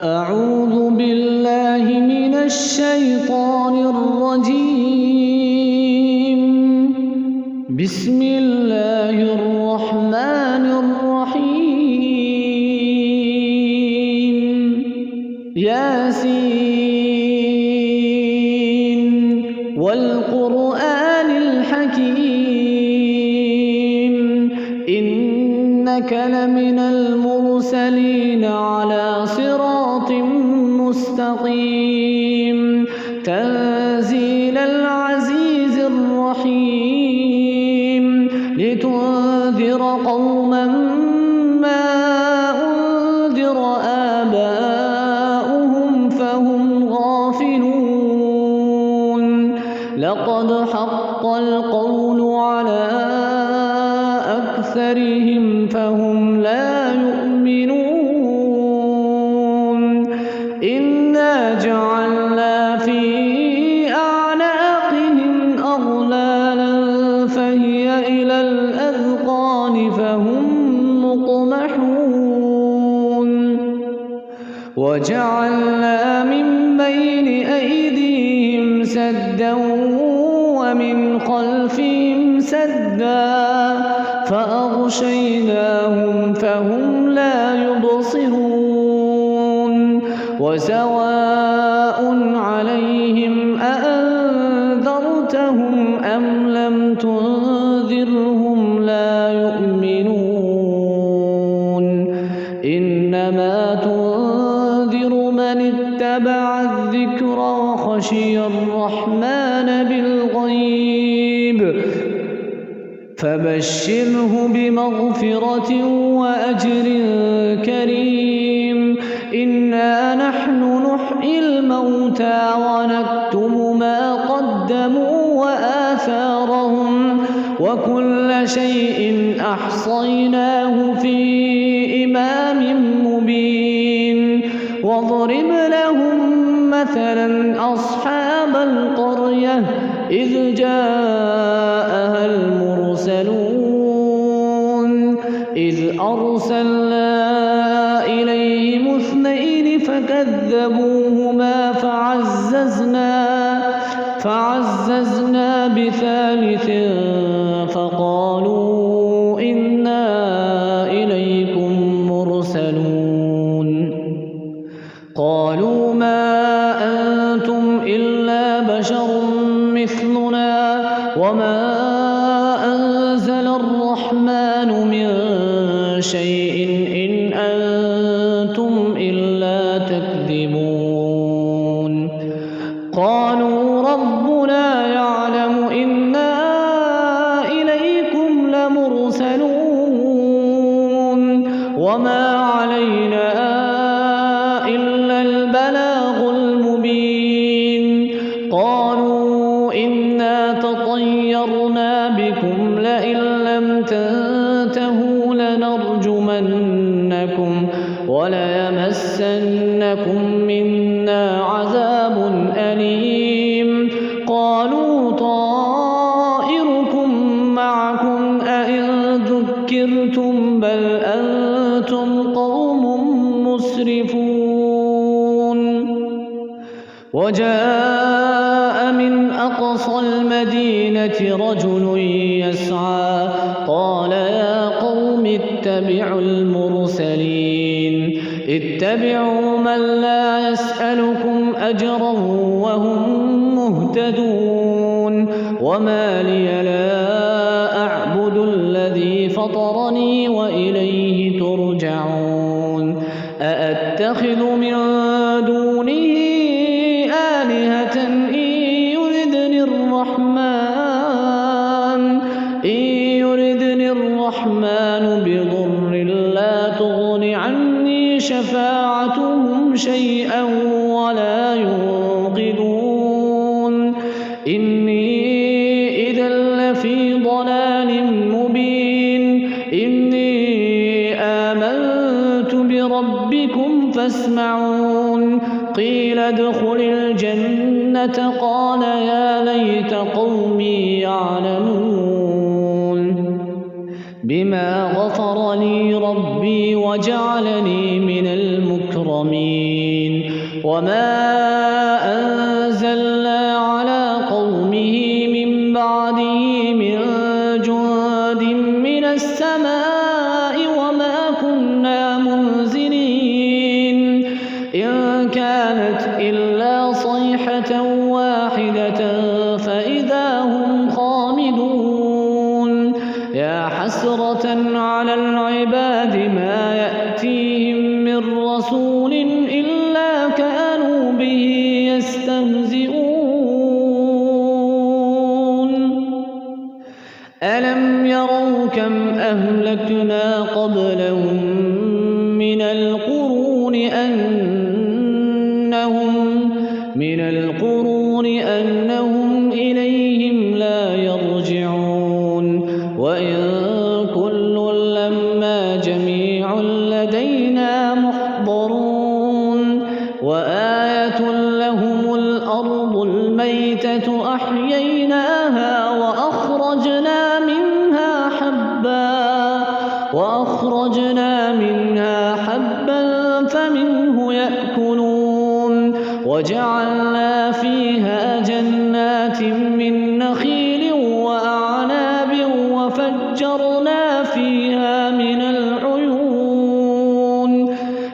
أعوذ بالله من الشيطان الرجيم. بسم الله الرحمن الرحيم. ياسين والقرآن الحكيم إنك لمن المرسلين على صراط مستقيم تنزيل العزيز الرحيم لتنذر قوما ما أنذر آباؤهم فهم غافلون لقد حق القول على أكثرهم فهم لا يؤمنون إنا جعلنا في أعناقهم أغلالا فهي إلى الأذقان فهم مقمحون وجعلنا من بين أيديهم سدا ومن خلفهم سدا فأغشيناهم فهم لا يبصرون وسواء عليهم أأنذرتهم أم لم تنذرهم لا يؤمنون إنما تنذر من اتبع الذكر وخشي الرحمن بالغيب فبشره بمغفرة وأجر كريم إنا نحن نحيي الموتى ونكتب ما قدموا وآثارهم وكل شيء أحصيناه في إمام مبين واضرب لهم مثلا أصحاب القرية إذ جاءها المرسلون إذ أرسلنا إليهم اثنين فكذبوهما فعززنا بثالث فقالوا إنا إليكم مرسلون قالوا ما أنتم إلا بشر مثلنا وما أنزل الرحمن من شيء إن أنتم إلا تكذبون قالوا ربنا يعلم إنا إليكم لمرسلون وما علينا إلا البلاغ المبين قالوا إنا تطيرنا بكم لئن لم تنتهوا لنرجمنكم وليمسنكم منا عذاب أليم قالوا طائركم معكم أئن ذكرتم بل أنتم قوم مسرفون وجاء من أقصى المدينة رجل يسعى قال يا قوم اتبعوا المرسلين اتبعوا من لا يسألكم أجرا وهم مهتدون وما لي لا أعبد الذي فطرني وإليه ترجعون أأتخذ من دونه آلهة إن يردني الرحمن بضر لا تغن عني شفاعتهم شيئا ولا ينقذون إني إذا لفي ضلال مبين إني آمنت بربكم فاسمعون قيل ادخل الجنة قال يا ليت قومي يعلمون بما غفر لي ربي وجعلني من المكرمين المبين وما أنزلنا على قومه من بعده من جند من السماء وما كنا منزلين إن كانت إلا صيحة واحدة فإذا هم خامدون يا حسرة على العباد ما يأتيهم من رسول إلا كانوا به يستهزئون ألم يروا كم أهلكنا قبلهم من القرون أنهم إليهم لا يرجعون وإن كل لما جميع لدينا محضرون وآية لهم الأرض الميتة أحييناها وأخرجنا منها حبا فمنه يأكلون وجعلنا فيها جنات من نخيل وأعناب وفجرنا فيها من العيون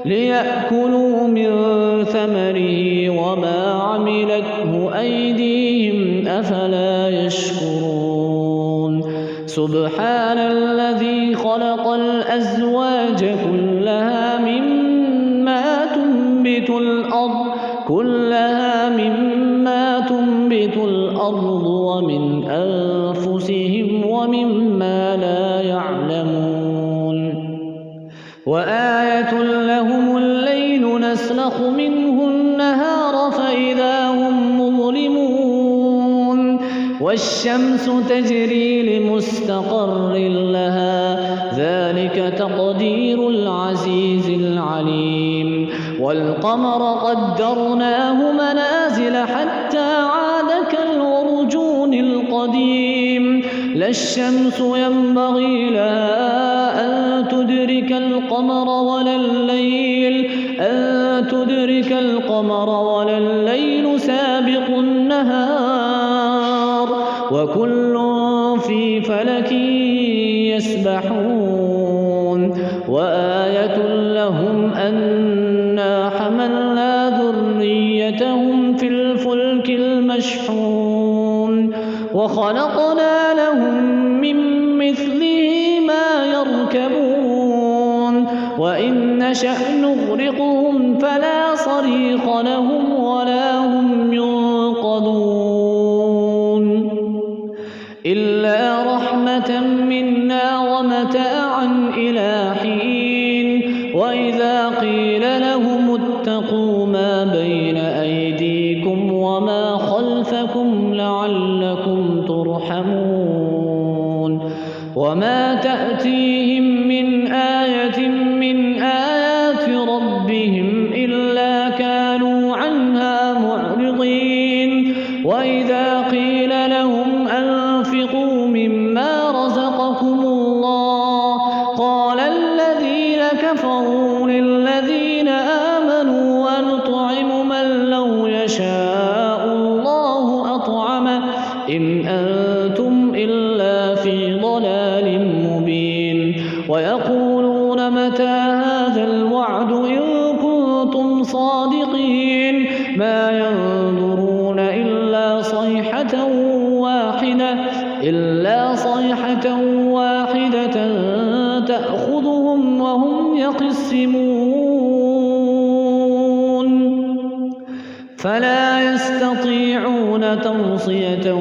ليأكلوا من ثمره وما عملته أيديهم أفلا يشكرون سبحان الذي خلق الأزواج كلها مما تنبت الأرض ومن أنفسهم ومما لا يعلمون وآية لهم الليل نسلخ منه النهار فإذا هم مظلمون والشمس تجري لمستقر لها ذلك تقدير العزيز العليم والقمر قدرناه منازل حتى عاد كالعرجون القديم لا الشمس ينبغي لها أن تدرك القمر ولا الليل سابق النهار وكل في فلك يسبحون وآية لهم أنا حملنا ذريتهم في الفلك المشحون وخلقنا لهم من مثله ما يركبون وإن نشأ نغرقهم فلا صريخ لهم ولا هم ينقذون إلا رحمة منا ومتاعا إلى حين وإذا قيل لهم اتقوا ما بين أيديكم وما خلفكم لعلكم ترحمون وما تأتيهم من آية من آيات ربهم إلا كانوا عنها معرضين وإذا قيل لهم أنفقوا مما رزقكم الله قال الذين كفروا للذين آمنوا ونطعم من لو يشاء الله أطعمه إن أنتم إلا في ضلال مبين ويقولون متى هذا الوعد إن كنتم صادقين ما ينظرون إلا صيحة واحدة تأخذهم وهم يخصمون فلا يستطيعون توصية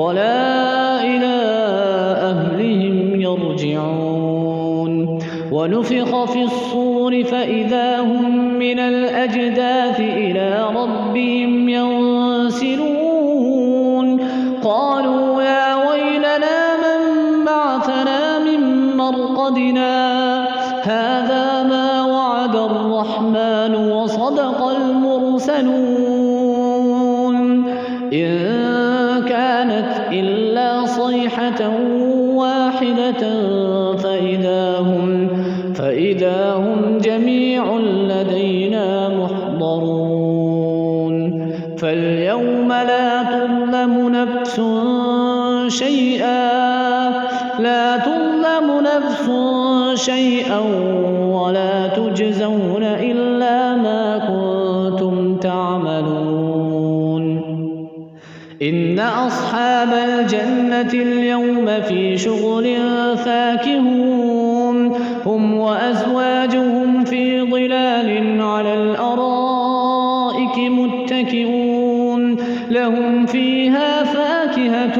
ولا إلى أهلهم يرجعون ونفخ في الصور فإذا هم من الأجداث إلى ربهم ينسلون قالوا يا ويلنا من بعثنا من مرقدنا هذا ما وعد الرحمن وصدق المرسلون إن كانت إلا صيحة واحدة فإذا فإذا هم جميع لدينا محضرون فاليوم لا تظلم نفس شيئا ولا تجزون إلا ما كنتم تعملون إن أصحاب الجنة اليوم في شغل فاكهون هم وأزواجهم في ظلال على الأرائك متكئون لهم فيها فاكهة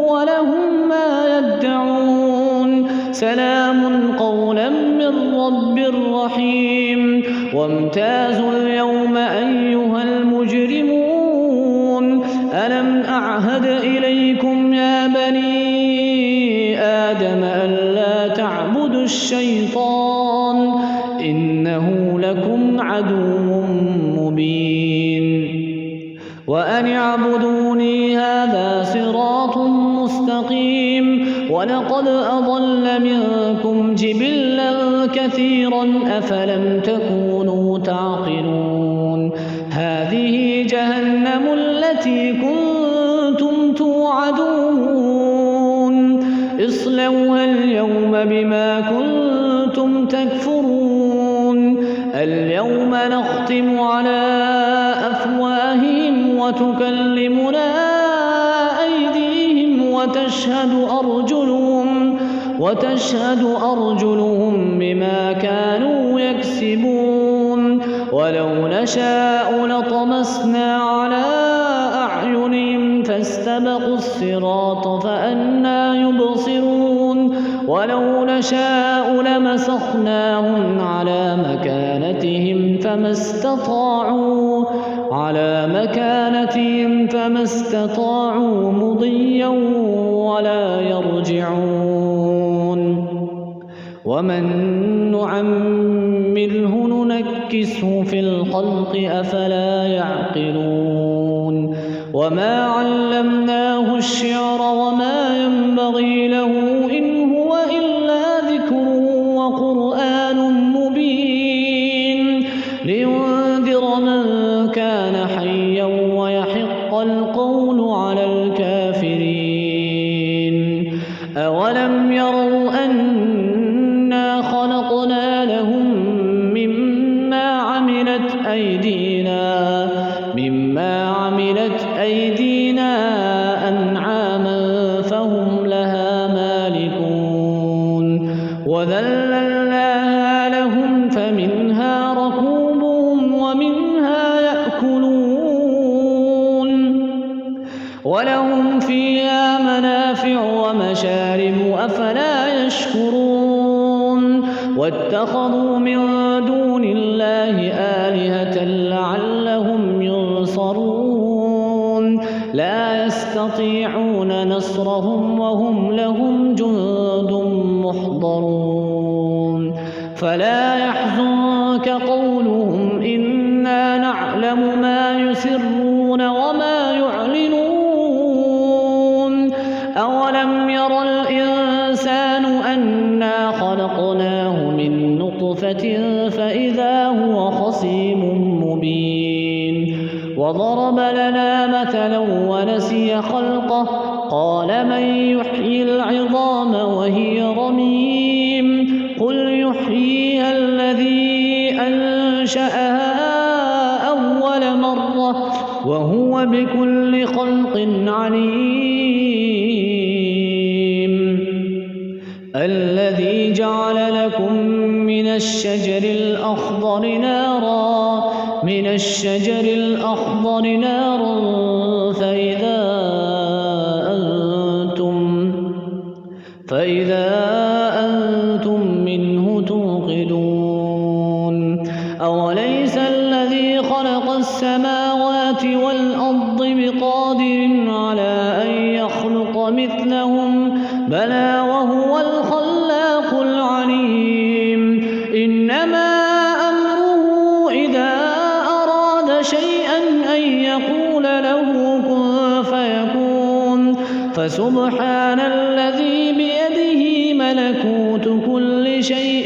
ولهم ما يدعون سلام قولا من رب رحيم وامتازوا اليوم أيها المجرمون ألم أعهد إليكم يا بني آدم ألا تعبدوا الشيطان إنه لكم عدو مبين وأن اعبدوني هذا صراط مستقيم ولقد أضل منكم جبلا كثيرا أفلم تكونوا تعقلون هذه جهنم التي كنتم توعدون اصلوها اليوم بما كنتم تكفرون اليوم نختم على أفواههم وتكلمنا أيديهم وتشهد أرجلهم بما كانوا يكسبون ولو نشاء لطمسنا على أعينهم فاستبقوا الصراط فأنى يبصرون ولو نشاء لمسخناهم على مكانتهم فما استطاعوا مضيا ولا يرجعون ومن نعمره ننكسه في الخلق أفلا يعقلون وما علمناه الشعر وما ينبغي له إن هو إلا ذكر وقرآن مبين لينذر من كان حيا ويحق القول على الكافرين أولم يروا أنا خلقنا لهم مما عملت أيدينا أنعاما فهم لها مالكون وذللناها لهم فمنها ركوبهم ومنها يأكلون ولهم فيها منافع ومشارب أفلا يشكرون واتخذوا من دون الله آلهة لعلهم ينصرون لا يستطيعون نصرهم وهم لهم جند محضرون فلا يحزنك قولهم إنا نعلم ما يسرون وما يعلنون أولم ير الإنسان أنا خلقناه من نطفة فإذا هو خصيم مبين وضرب لنا مثلا ونسي خلقه قال من يحيي العظام وهي رميم قل يحييها الذي أنشأها أول مرة وهو بكل خلق عليم الذي جعل لكم من الشجر الأخضر نارا فإذا أنتم منه توقدون أوليس الذي خلق السماوات والأرض بقادر على أن يخلق مثلهم بلى وهو الخلاق العليم إنما أمره إذا أراد شيئا أن يقول له كن فيكون فسبحان الذي بيده ملكوت كل شيء